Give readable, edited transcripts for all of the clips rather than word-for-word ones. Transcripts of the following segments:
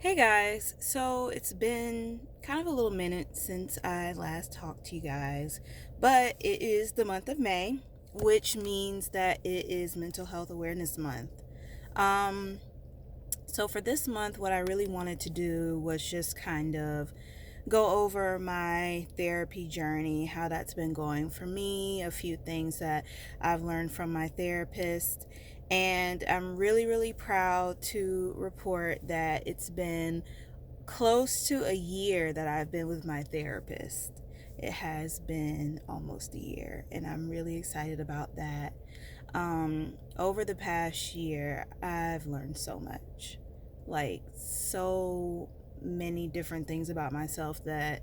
Hey guys, so it's been kind of a little minute since I last talked to you guys, but it is the month of May, which means that it is Mental Health Awareness Month. Um, so for this month, what I really wanted to do was just kind of go over my therapy journey, how that's been going for me, a few things that I've learned from my therapist. And I'm really, really proud to report that it's been close to a year that I've been with my therapist. It has been almost a year, and I'm really excited about that. Over the past year, I've learned so much, like so many different things about myself that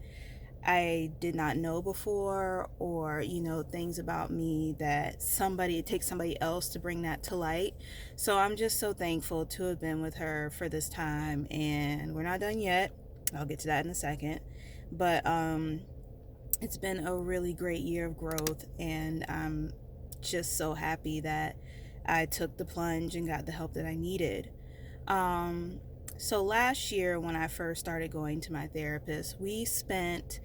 I did not know before, or things about me that it takes somebody else to bring that to light. So I'm just so thankful to have been with her for this time, and we're not done yet. I'll get to that in a second. But it's been a really great year of growth, and I'm just so happy that I took the plunge and got the help that I needed. Um, so last year, when I first started going to my therapist, we spent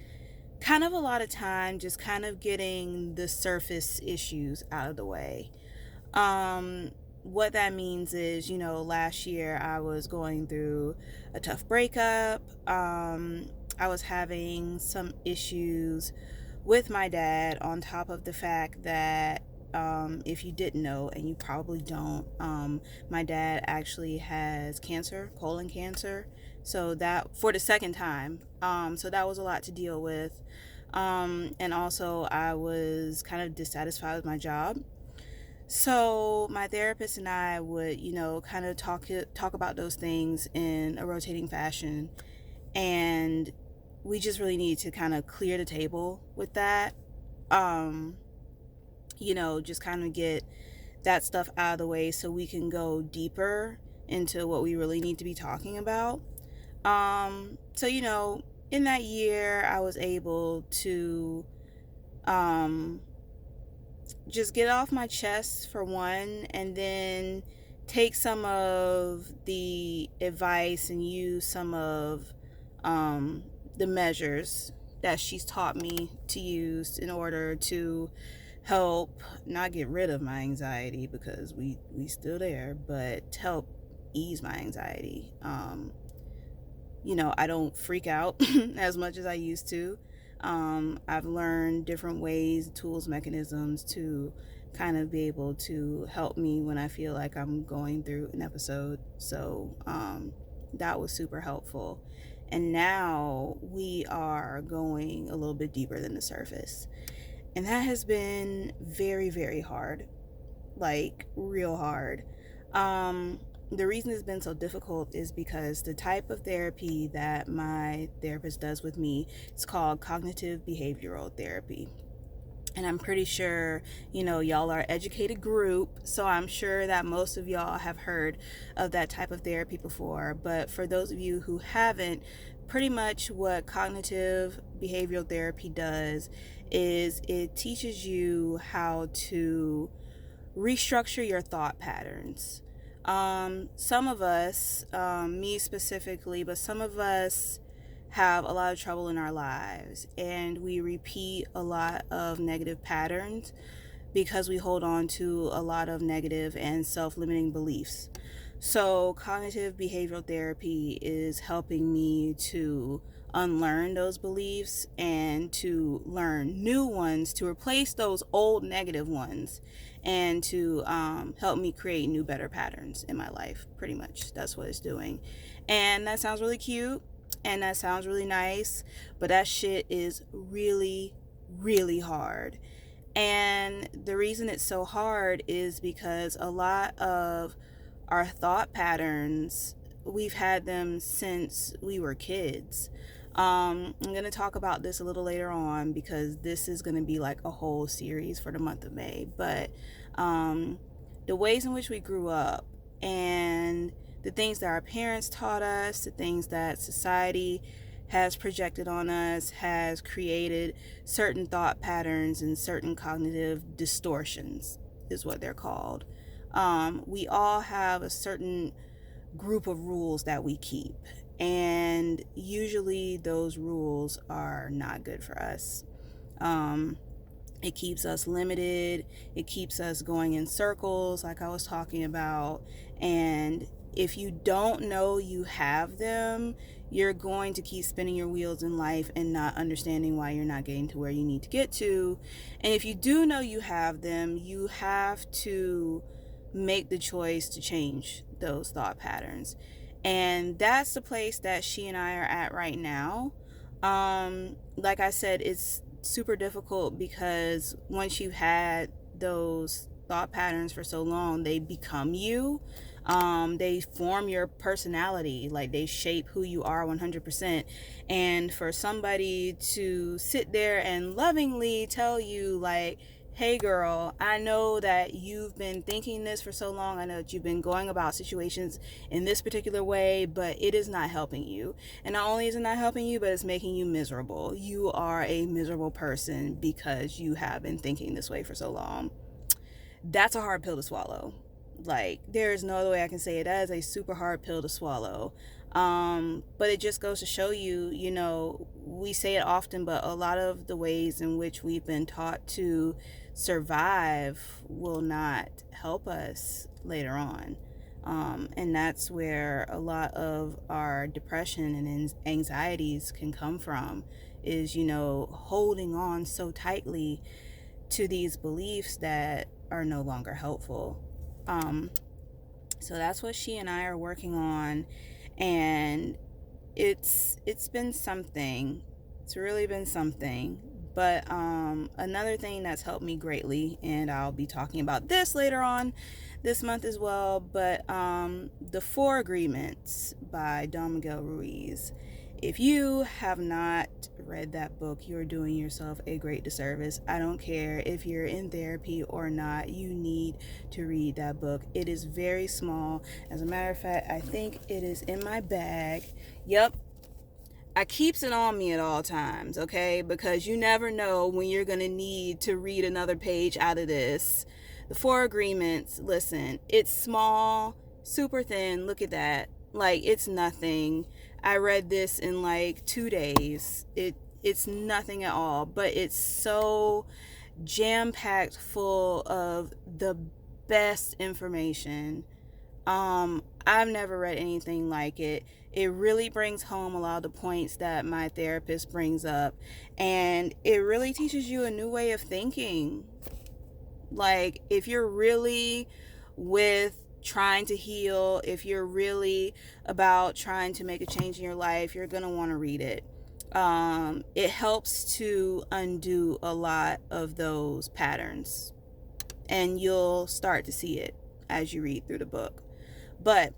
kind of a lot of time just kind of getting the surface issues out of the way. What that means is, last year I was going through a tough breakup. I was having some issues with my dad, on top of the fact that, if you didn't know, and you probably don't, my dad actually has cancer, colon cancer. So that for the second time. So that was a lot to deal with. And also, I was kind of dissatisfied with my job. So my therapist and I would, kind of talk about those things in a rotating fashion, and we just really need to kind of clear the table with that. Um, just kind of get that stuff out of the way so we can go deeper into what we really need to be talking about. So in that year, I was able to um just get off my chest for one, and then take some of the advice and use some of um, the measures that she's taught me to use in order to help not get rid of my anxiety, because we still there, but help ease my anxiety. I don't freak out as much as I used to. I've learned different ways, tools, mechanisms to kind of be able to help me when I feel like I'm going through an episode. So that was super helpful. And now we are going a little bit deeper than the surface. And that has been very, very hard, like real hard. Um, the reason it's been so difficult is because the type of therapy that my therapist does with me is called cognitive behavioral therapy. And I'm pretty sure, y'all are an educated group, so I'm sure that most of y'all have heard of that type of therapy before. But for those of you who haven't, pretty much what cognitive behavioral therapy does is it teaches you how to restructure your thought patterns. Some of us, me specifically, but some of us have a lot of trouble in our lives, and we repeat a lot of negative patterns because we hold on to a lot of negative and self limiting beliefs. So, cognitive behavioral therapy is helping me to unlearn those beliefs and to learn new ones to replace those old negative ones, and to help me create new, better patterns in my life. Pretty much, that's what it's doing. And that sounds really cute and that sounds really nice, but that shit is really, really hard. And the reason it's so hard is because a lot of our thought patterns, we've had them since we were kids. I'm going to talk about this a little later on, because this is going to be like a whole series for the month of May. But um, the ways in which we grew up, and the things that our parents taught us, the things that society has projected on us, has created certain thought patterns and certain cognitive distortions, is what they're called. We all have a certain group of rules that we keep. And usually those rules are not good for us. Um, it keeps us limited. It keeps us going in circles, like I was talking about. And if you don't know you have them, you're going to keep spinning your wheels in life and not understanding why you're not getting to where you need to get to. And if you do know you have them, you have to make the choice to change those thought patterns. And that's the place that she and I are at right now. Like I said, it's super difficult because once you've had those thought patterns for so long, they become you. They form your personality, like they shape who you are 100%. And for somebody to sit there and lovingly tell you, like, hey girl, I know that you've been thinking this for so long. I know that you've been going about situations in this particular way, but it is not helping you. And not only is it not helping you, but it's making you miserable. You are a miserable person because you have been thinking this way for so long. That's a hard pill to swallow. Like, there is no other way I can say it. That is a super hard pill to swallow. But it just goes to show you, we say it often, but a lot of the ways in which we've been taught to survive will not help us later on. And that's where a lot of our depression and anxieties can come from, is, holding on so tightly to these beliefs that are no longer helpful. So that's what she and I are working on, and it's been something. It's really been something. But another thing that's helped me greatly, and I'll be talking about this later on this month as well, but The Four Agreements by Don Miguel Ruiz. If you have not read that book, you're doing yourself a great disservice. I don't care if you're in therapy or not, you need to read that book. It is very small. As a matter of fact, I think it is in my bag. Yep, I keeps it on me at all times, okay? Because you never know when you're going to need to read another page out of this. The Four Agreements, listen, it's small, super thin. Look at that. Like, it's nothing. I read this in like 2 days. It's nothing at all, but it's so jam-packed full of the best information. I've never read anything like it. It really brings home a lot of the points that my therapist brings up, and it really teaches you a new way of thinking. Like, if you're really with trying to heal, if you're really about trying to make a change in your life, you're going to want to read it. It helps to undo a lot of those patterns, and you'll start to see it as you read through the book. But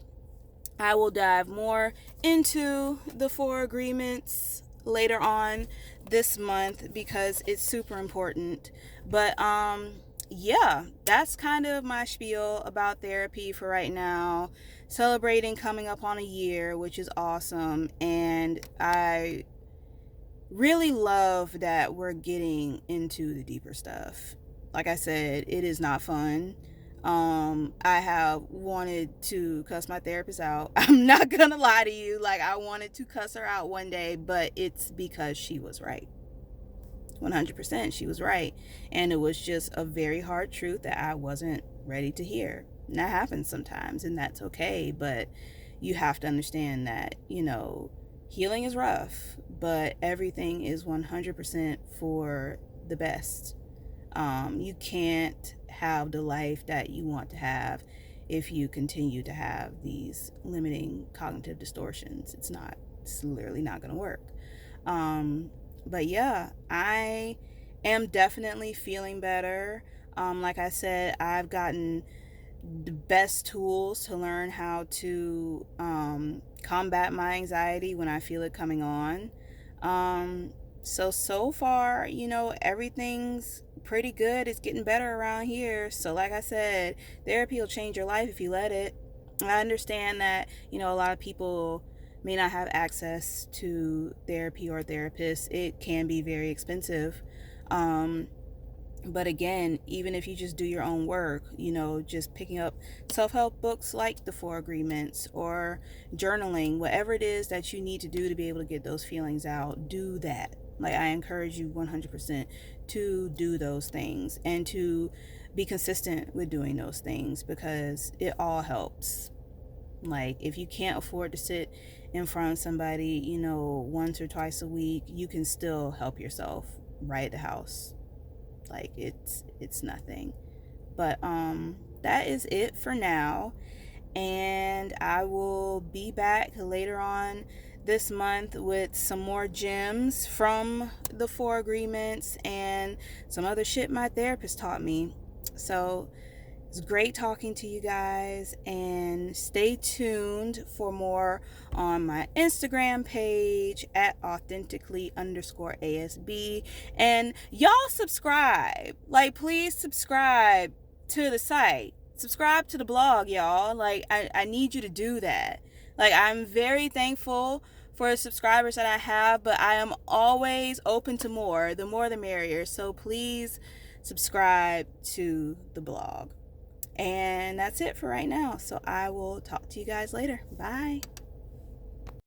I will dive more into the Four Agreements later on this month because it's super important. But yeah, that's kind of my spiel about therapy for right now. Celebrating coming up on a year, which is awesome. And I really love that we're getting into the deeper stuff. Like I said, it is not fun. I have wanted to cuss my therapist out. I'm not gonna lie to you. Like, I wanted to cuss her out one day, but it's because she was right. 100% she was right. And it was just a very hard truth that I wasn't ready to hear. And that happens sometimes, and that's okay. But you have to understand that, healing is rough, but everything is 100% for the best. You can't have the life that you want to have if you continue to have these limiting cognitive distortions. It's literally not going to work. But yeah, I am definitely feeling better. Like I said, I've gotten the best tools to learn how to combat my anxiety when I feel it coming on. So far, everything's pretty good. It's getting better around here. So like I said, therapy will change your life if you let it. I understand that, a lot of people may not have access to therapy or therapists. It can be very expensive. But again, even if you just do your own work, just picking up self-help books like The Four Agreements or journaling, whatever it is that you need to do to be able to get those feelings out, do that. Like, I encourage you 100% to do those things and to be consistent with doing those things, because it all helps. Like, if you can't afford to sit in front of somebody, once or twice a week, you can still help yourself right at the house. Like, it's nothing. But that is it for now, and I will be back later on this month with some more gems from The Four Agreements and some other shit my therapist taught me. So it's great talking to you guys, and stay tuned for more on my Instagram page at authentically_ASB. And y'all subscribe. Like, please subscribe to the site. Subscribe to the blog, y'all. Like, I need you to do that. Like, I'm very thankful for the subscribers that I have, but I am always open to more. The more the merrier. So please subscribe to the blog. And that's it for right now. So I will talk to you guys later. Bye.